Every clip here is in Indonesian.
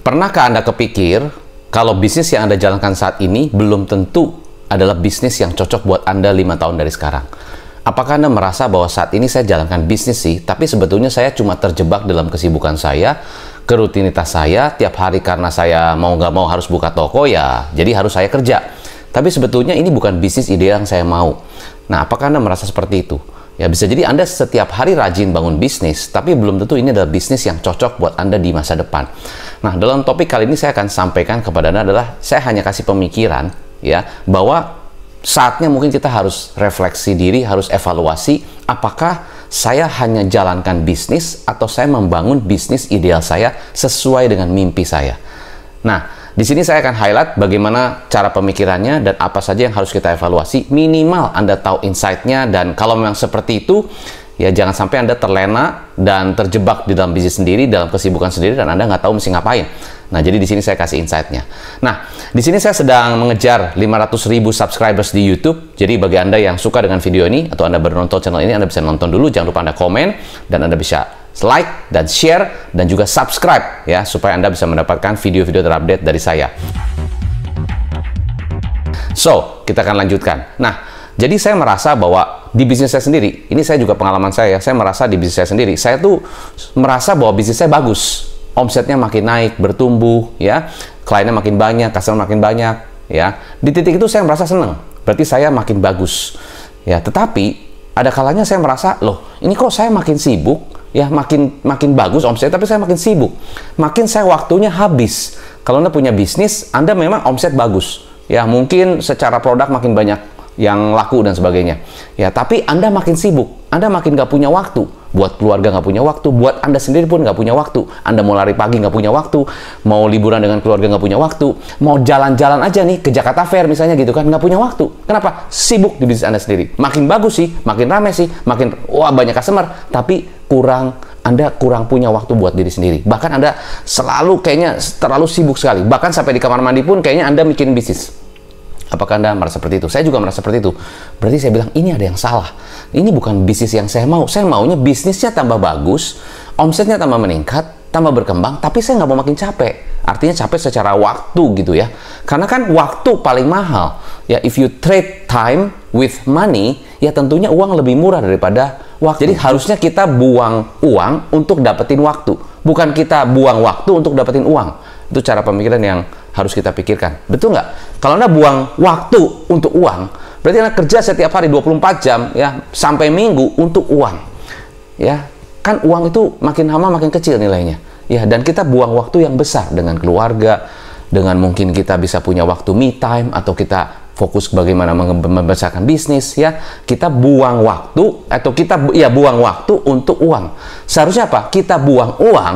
Pernahkah Anda kepikir kalau bisnis yang Anda jalankan saat ini belum tentu adalah bisnis yang cocok buat Anda 5 tahun dari sekarang? Apakah Anda merasa bahwa saat ini saya jalankan bisnis sih, tapi sebetulnya saya cuma terjebak dalam kesibukan saya, kerutinitas saya, tiap hari karena saya mau nggak mau harus buka toko ya, jadi harus saya kerja. Tapi sebetulnya ini bukan bisnis ideal yang saya mau. Nah, apakah Anda merasa seperti itu? Ya, bisa jadi Anda setiap hari rajin bangun bisnis, tapi belum tentu ini adalah bisnis yang cocok buat Anda di masa depan. Nah, dalam topik kali ini saya akan sampaikan kepada Anda adalah, saya hanya kasih pemikiran, ya, bahwa saatnya mungkin kita harus refleksi diri, harus evaluasi, apakah saya hanya jalankan bisnis atau saya membangun bisnis ideal saya sesuai dengan mimpi saya. Nah, di sini saya akan highlight bagaimana cara pemikirannya dan apa saja yang harus kita evaluasi. Minimal Anda tahu insight-nya, dan kalau memang seperti itu, ya jangan sampai Anda terlena dan terjebak di dalam bisnis sendiri, dalam kesibukan sendiri, dan Anda nggak tahu mesti ngapain. Nah, jadi di sini saya kasih insight-nya. Nah, di sini saya sedang mengejar 500.000 subscribers di YouTube. Jadi bagi Anda yang suka dengan video ini, atau Anda baru nonton channel ini, Anda bisa nonton dulu. Jangan lupa Anda komen, dan Anda bisa like dan share dan juga subscribe ya, supaya Anda bisa mendapatkan video-video terupdate dari saya. So, kita akan lanjutkan. Nah, jadi saya merasa bahwa di bisnis saya sendiri, ini saya juga pengalaman saya merasa di bisnis saya sendiri, saya tuh merasa bahwa bisnis saya bagus. Omsetnya makin naik, bertumbuh ya, kliennya makin banyak, customer makin banyak ya. Di titik itu saya merasa senang. Berarti saya makin bagus. Ya, tetapi ada kalanya saya merasa, loh, ini kok saya makin sibuk, ya makin bagus omset, tapi saya makin sibuk, makin saya waktunya habis. Kalau Anda punya bisnis, Anda memang omset bagus, ya mungkin secara produk makin banyak yang laku dan sebagainya, ya tapi Anda makin sibuk, Anda makin nggak punya waktu, buat keluarga nggak punya waktu, buat Anda sendiri pun nggak punya waktu. Anda mau lari pagi nggak punya waktu, mau liburan dengan keluarga nggak punya waktu, mau jalan-jalan aja nih ke Jakarta Fair misalnya gitu kan, nggak punya waktu. Kenapa? Sibuk di bisnis Anda sendiri. Makin bagus sih, makin ramai sih, makin wah banyak customer, tapi Anda kurang punya waktu buat diri sendiri. Bahkan Anda selalu kayaknya terlalu sibuk sekali. Bahkan sampai di kamar mandi pun kayaknya Anda mikirin bisnis. Apakah Anda merasa seperti itu? Saya juga merasa seperti itu. Berarti saya bilang, ini ada yang salah. Ini bukan bisnis yang saya mau. Saya maunya bisnisnya tambah bagus, omsetnya tambah meningkat, tambah berkembang, tapi saya nggak mau makin capek. Artinya capek secara waktu gitu ya. Karena kan waktu paling mahal. Ya, if you trade time with money, ya tentunya uang lebih murah daripada waktu. Jadi harusnya kita buang uang untuk dapetin waktu. Bukan kita buang waktu untuk dapetin uang. Itu cara pemikiran yang harus kita pikirkan. Betul nggak? Kalau Anda buang waktu untuk uang, berarti Anda kerja setiap hari 24 jam ya, sampai minggu untuk uang. Ya, kan uang itu makin lama makin kecil nilainya. Ya, dan kita buang waktu yang besar dengan keluarga, dengan mungkin kita bisa punya waktu me time, atau kita fokus bagaimana membesarkan bisnis ya. Kita buang waktu, atau kita buang waktu untuk uang. Seharusnya apa? Kita buang uang,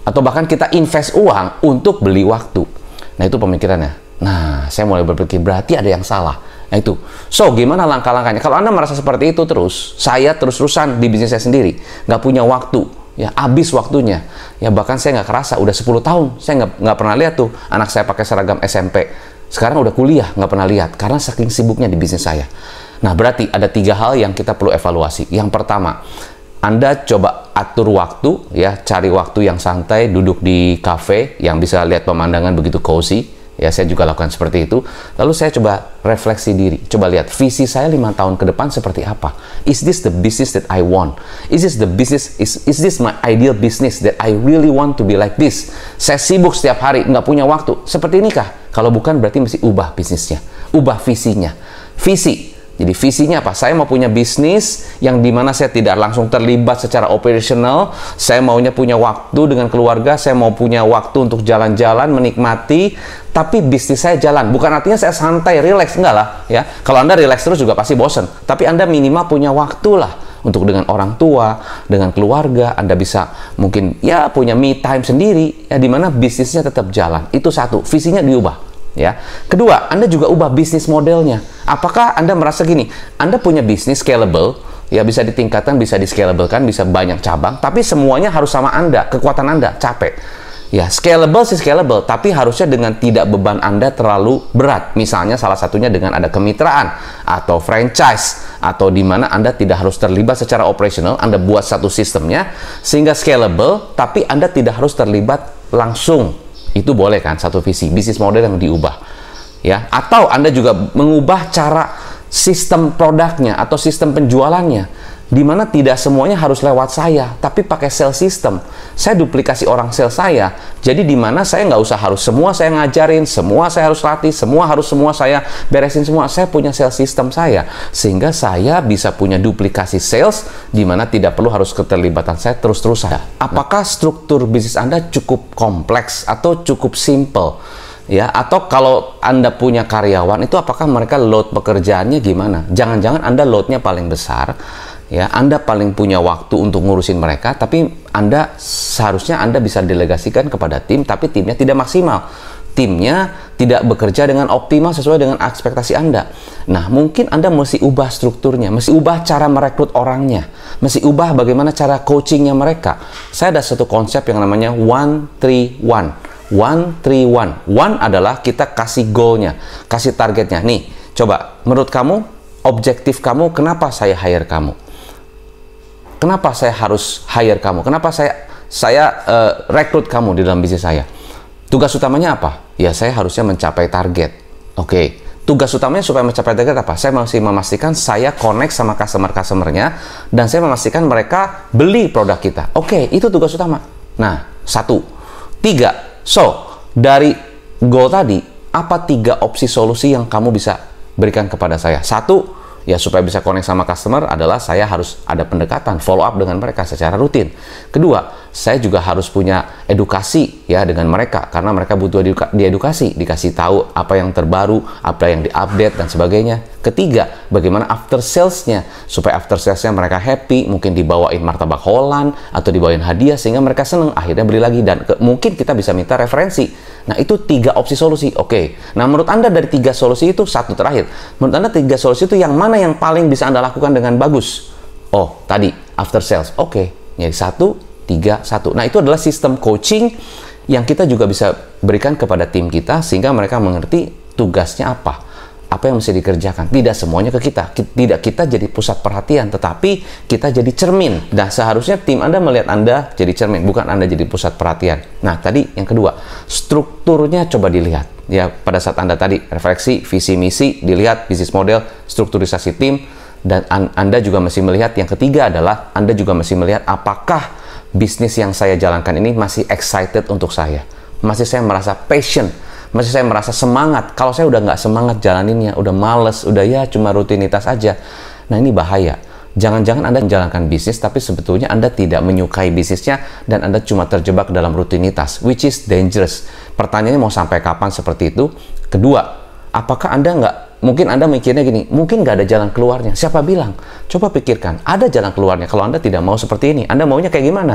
atau bahkan kita invest uang untuk beli waktu. Nah, itu pemikirannya. Nah, saya mulai berpikir, berarti ada yang salah. Nah, itu. So, gimana langkah-langkahnya? Kalau Anda merasa seperti itu terus, saya terus-terusan di bisnis saya sendiri, nggak punya waktu, ya habis waktunya. Ya, bahkan saya nggak kerasa, udah 10 tahun, saya nggak pernah lihat tuh anak saya pakai seragam SMP. Sekarang udah kuliah, nggak pernah lihat, karena saking sibuknya di bisnis saya. Nah, berarti ada 3 hal yang kita perlu evaluasi. Yang pertama, Anda coba atur waktu, ya, cari waktu yang santai, duduk di cafe yang bisa lihat pemandangan begitu cozy. Ya, saya juga lakukan seperti itu. Lalu saya coba refleksi diri, coba lihat visi saya 5 tahun ke depan seperti apa. Is this the business that I want? Is this the business? Is this my ideal business that I really want to be like this? Saya sibuk setiap hari, nggak punya waktu. Seperti inikah? Kalau bukan, berarti mesti ubah bisnisnya, ubah visinya. Visi. Jadi visinya apa? Saya mau punya bisnis yang dimana saya tidak langsung terlibat secara operasional. Saya maunya punya waktu dengan keluarga. Saya mau punya waktu untuk jalan-jalan, menikmati. Tapi bisnis saya jalan. Bukan artinya saya santai, relax. Enggak lah. Ya. Kalau Anda relax terus juga pasti bosen. Tapi Anda minimal punya waktu lah. Untuk dengan orang tua, dengan keluarga. Anda bisa mungkin ya punya me time sendiri. Ya, dimana bisnisnya tetap jalan. Itu satu. Visinya diubah. Ya. Kedua, Anda juga ubah bisnis modelnya. Apakah Anda merasa gini, Anda punya bisnis scalable, ya bisa ditingkatkan, bisa di-scalable-kan, bisa banyak cabang, tapi semuanya harus sama Anda, kekuatan Anda, capek. Ya, scalable sih scalable, tapi harusnya dengan tidak beban Anda terlalu berat. Misalnya salah satunya dengan ada kemitraan atau franchise, atau di mana Anda tidak harus terlibat secara operasional, Anda buat satu sistemnya sehingga scalable, tapi Anda tidak harus terlibat langsung Itu boleh kan, satu visi, bisnis model yang diubah. Ya, atau Anda juga mengubah cara sistem produknya atau sistem penjualannya, di mana tidak semuanya harus lewat saya, tapi pakai sales system. Saya duplikasi orang sales saya, jadi di mana saya nggak usah harus semua saya ngajarin, semua saya harus latih, semua saya beresin semua. Saya punya sales system saya, sehingga saya bisa punya duplikasi sales, di mana tidak perlu harus keterlibatan saya terus-terusan. Apakah struktur bisnis Anda cukup kompleks atau cukup simple? Ya, atau kalau Anda punya karyawan, itu apakah mereka load pekerjaannya gimana? Jangan-jangan Anda loadnya paling besar, ya, Anda paling punya waktu untuk ngurusin mereka, tapi seharusnya Anda bisa delegasikan kepada tim, tapi timnya tidak maksimal. Timnya tidak bekerja dengan optimal sesuai dengan ekspektasi Anda. Nah, mungkin Anda mesti ubah strukturnya, mesti ubah cara merekrut orangnya, mesti ubah bagaimana cara coachingnya mereka. Saya ada satu konsep yang namanya 1-3-1. 1-3-1. 1 adalah kita kasih goalnya, kasih targetnya. Nih, coba, menurut kamu, objektif kamu, kenapa saya hire kamu? Kenapa saya harus hire kamu? Kenapa saya rekrut kamu di dalam bisnis saya? Tugas utamanya apa? Ya, saya harusnya mencapai target. Oke. Tugas utamanya supaya mencapai target apa? Saya masih memastikan saya connect sama customer-customernya, dan saya memastikan mereka beli produk kita. Oke, itu tugas utama. Nah, 1. 3. So, dari goal tadi, apa 3 opsi solusi yang kamu bisa berikan kepada saya? 1, ya supaya bisa connect sama customer adalah saya harus ada pendekatan, follow up dengan mereka secara rutin. Kedua, saya juga harus punya edukasi ya dengan mereka, karena mereka butuh diedukasi, dikasih tahu apa yang terbaru, apa yang diupdate dan sebagainya. Ketiga, bagaimana after sales-nya, supaya after sales-nya mereka happy, mungkin dibawain martabak Holland atau dibawain hadiah sehingga mereka seneng, akhirnya beli lagi, dan mungkin kita bisa minta referensi. Nah, itu 3 opsi solusi. Oke. Nah, menurut Anda dari 3 solusi itu, satu terakhir, menurut Anda 3 solusi itu yang mana yang paling bisa Anda lakukan dengan bagus? Oh, tadi after sales. Oke. Jadi 1-3-1. Nah, itu adalah sistem coaching yang kita juga bisa berikan kepada tim kita, sehingga mereka mengerti tugasnya apa yang mesti dikerjakan. Tidak semuanya ke kita. Tidak kita jadi pusat perhatian, tetapi kita jadi cermin. Dan seharusnya tim Anda melihat Anda jadi cermin, bukan Anda jadi pusat perhatian. Nah, tadi yang kedua, strukturnya coba dilihat. Ya, pada saat Anda tadi refleksi, visi misi, dilihat bisnis model, strukturisasi tim, dan Anda juga mesti melihat yang ketiga adalah Anda juga mesti melihat apakah bisnis yang saya jalankan ini masih excited untuk saya. Masih saya merasa passion, masih saya merasa semangat. Kalau saya udah nggak semangat jalaninnya, udah males, udah ya cuma rutinitas aja. Nah, ini bahaya. Jangan-jangan Anda menjalankan bisnis, tapi sebetulnya Anda tidak menyukai bisnisnya, dan Anda cuma terjebak dalam rutinitas, which is dangerous. Pertanyaannya, mau sampai kapan seperti itu? Kedua, apakah Anda mungkin Anda mikirnya gini, mungkin nggak ada jalan keluarnya. Siapa bilang? Coba pikirkan, ada jalan keluarnya. Kalau Anda tidak mau seperti ini, Anda maunya kayak gimana?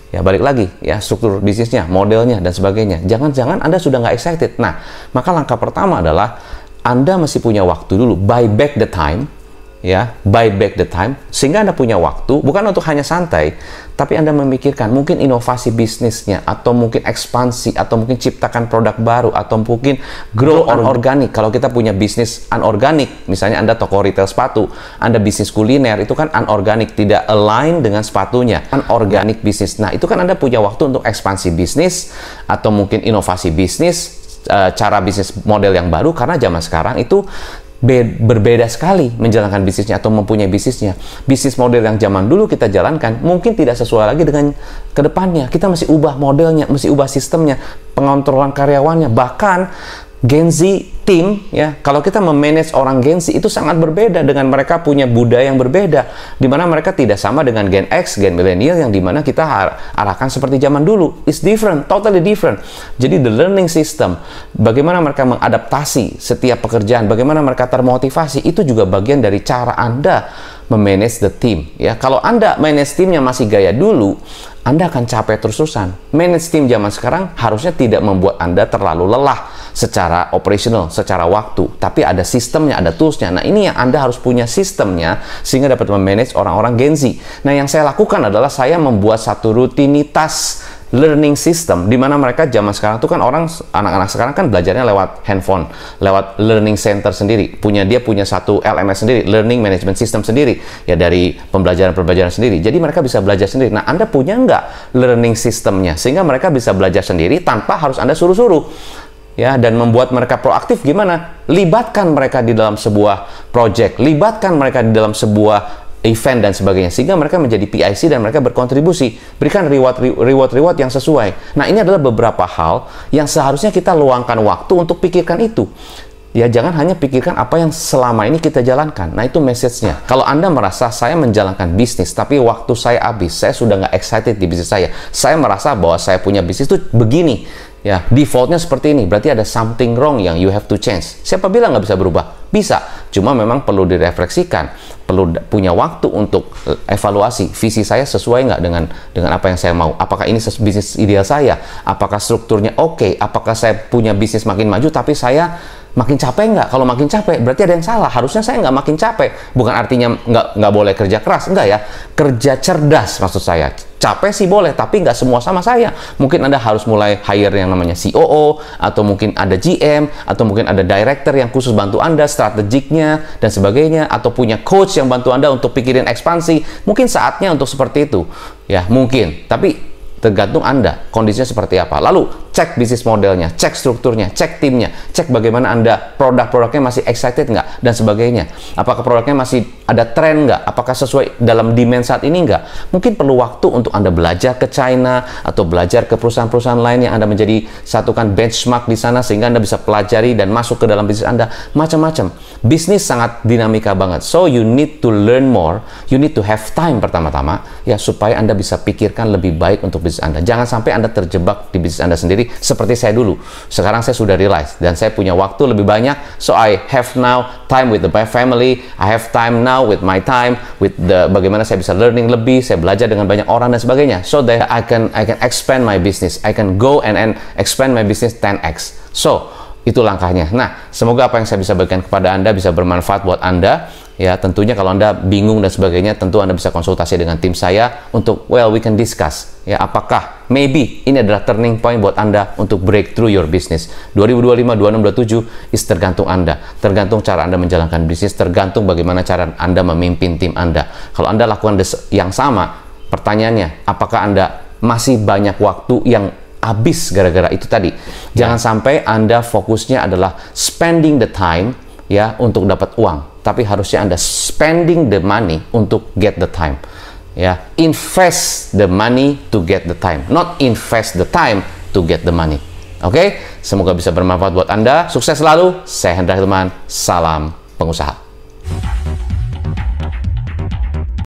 Ya, balik lagi, ya, struktur bisnisnya, modelnya, dan sebagainya. Jangan-jangan Anda sudah nggak excited. Nah, maka langkah pertama adalah Anda mesti punya waktu dulu, buy back the time, ya, buy back the time, sehingga Anda punya waktu, bukan untuk hanya santai, tapi Anda memikirkan mungkin inovasi bisnisnya, atau mungkin ekspansi, atau mungkin ciptakan produk baru, atau mungkin grow unorganic. Kalau kita punya bisnis unorganic, misalnya Anda toko retail sepatu, Anda bisnis kuliner, itu kan unorganic, tidak align dengan sepatunya, unorganic bisnis. Nah, itu kan Anda punya waktu untuk ekspansi bisnis, atau mungkin inovasi bisnis, cara bisnis model yang baru, karena zaman sekarang itu berbeda sekali menjalankan bisnisnya atau mempunyai bisnisnya. Bisnis model yang zaman dulu kita jalankan mungkin tidak sesuai lagi dengan kedepannya. Kita mesti ubah modelnya, mesti ubah sistemnya, pengontrolan karyawannya, bahkan Gen Z tim, ya, kalau kita memanage orang Gen Z itu sangat berbeda dengan mereka punya budaya yang berbeda, di mana mereka tidak sama dengan Gen X, Gen milenial yang dimana kita arahkan seperti zaman dulu. It's different, totally different. Jadi the learning system, bagaimana mereka mengadaptasi setiap pekerjaan, bagaimana mereka termotivasi, itu juga bagian dari cara Anda memanage the team. Ya, kalau Anda manage timnya masih gaya dulu, Anda akan capek terus-terusan. Manage tim zaman sekarang harusnya tidak membuat Anda terlalu lelah secara operational, secara waktu, tapi ada sistemnya, ada toolsnya. Nah, ini yang Anda harus punya sistemnya sehingga dapat memanage orang-orang Gen Z. Nah, yang saya lakukan adalah saya membuat satu rutinitas learning system di mana mereka zaman sekarang tuh kan anak-anak sekarang kan belajarnya lewat handphone, lewat learning center sendiri. Dia punya satu LMS sendiri, learning management system sendiri, ya dari pembelajaran sendiri. Jadi mereka bisa belajar sendiri. Nah, Anda punya nggak learning systemnya sehingga mereka bisa belajar sendiri tanpa harus Anda suruh-suruh? Ya, dan membuat mereka proaktif gimana? Libatkan mereka di dalam sebuah project, libatkan mereka di dalam sebuah event dan sebagainya, sehingga mereka menjadi PIC dan mereka berkontribusi. Berikan reward yang sesuai. Nah, ini adalah beberapa hal yang seharusnya kita luangkan waktu untuk pikirkan itu. Ya, jangan hanya pikirkan apa yang selama ini kita jalankan. Nah, itu message-nya. Kalau Anda merasa saya menjalankan bisnis, tapi waktu saya habis, saya sudah nggak excited di bisnis saya. Saya merasa bahwa saya punya bisnis itu begini. Ya, defaultnya seperti ini. Berarti ada something wrong yang you have to change. Siapa bilang nggak bisa berubah? Bisa. Cuma memang perlu direfleksikan. Perlu punya waktu untuk evaluasi. Visi saya sesuai nggak dengan apa yang saya mau? Apakah ini bisnis ideal saya? Apakah strukturnya oke? Apakah saya punya bisnis makin maju, tapi saya makin capek nggak? Kalau makin capek, berarti ada yang salah. Harusnya saya nggak makin capek. Bukan artinya nggak boleh kerja keras. Enggak ya. Kerja cerdas maksud saya. Capek sih boleh, tapi nggak semua sama saya. Mungkin Anda harus mulai hire yang namanya COO, atau mungkin ada GM, atau mungkin ada director yang khusus bantu Anda, strategiknya, dan sebagainya, atau punya coach yang bantu Anda untuk pikirin ekspansi. Mungkin saatnya untuk seperti itu. Ya, mungkin. Tapi tergantung Anda, kondisinya seperti apa. Lalu, cek bisnis modelnya, cek strukturnya, cek timnya, cek bagaimana Anda, produk-produknya masih excited nggak, dan sebagainya. Apakah produknya masih ada tren nggak? Apakah sesuai dalam demand saat ini nggak? Mungkin perlu waktu untuk Anda belajar ke China, atau belajar ke perusahaan-perusahaan lain yang Anda menjadi satukan benchmark di sana, sehingga Anda bisa pelajari dan masuk ke dalam bisnis Anda. Macam-macam. Bisnis sangat dinamika banget. So, you need to learn more. You need to have time pertama-tama, ya, supaya Anda bisa pikirkan lebih baik untuk bisnis Anda. Jangan sampai Anda terjebak di bisnis Anda sendiri seperti saya dulu. Sekarang saya sudah realize dan saya punya waktu lebih banyak. So I have now time with my family. I have time now with my time with bagaimana saya bisa learning lebih, saya belajar dengan banyak orang dan sebagainya. So that I can expand my business. I can go and expand my business 10x. So itu langkahnya. Nah, semoga apa yang saya bisa berikan kepada Anda bisa bermanfaat buat Anda. Ya, tentunya kalau Anda bingung dan sebagainya, tentu Anda bisa konsultasi dengan tim saya untuk, we can discuss. Ya, apakah maybe ini adalah turning point buat Anda untuk breakthrough your business. 2025, 26, 27 is tergantung Anda. Tergantung cara Anda menjalankan bisnis, tergantung bagaimana cara Anda memimpin tim Anda. Kalau Anda lakukan yang sama, pertanyaannya, apakah Anda masih banyak waktu yang habis gara-gara itu tadi? Jangan sampai Anda fokusnya adalah spending the time, ya, untuk dapat uang. Tapi harusnya Anda spending the money untuk get the time. Ya, invest the money to get the time, not invest the time to get the money. Oke? Semoga bisa bermanfaat buat Anda. Sukses selalu. Saya Hendra Hilman. Salam pengusaha.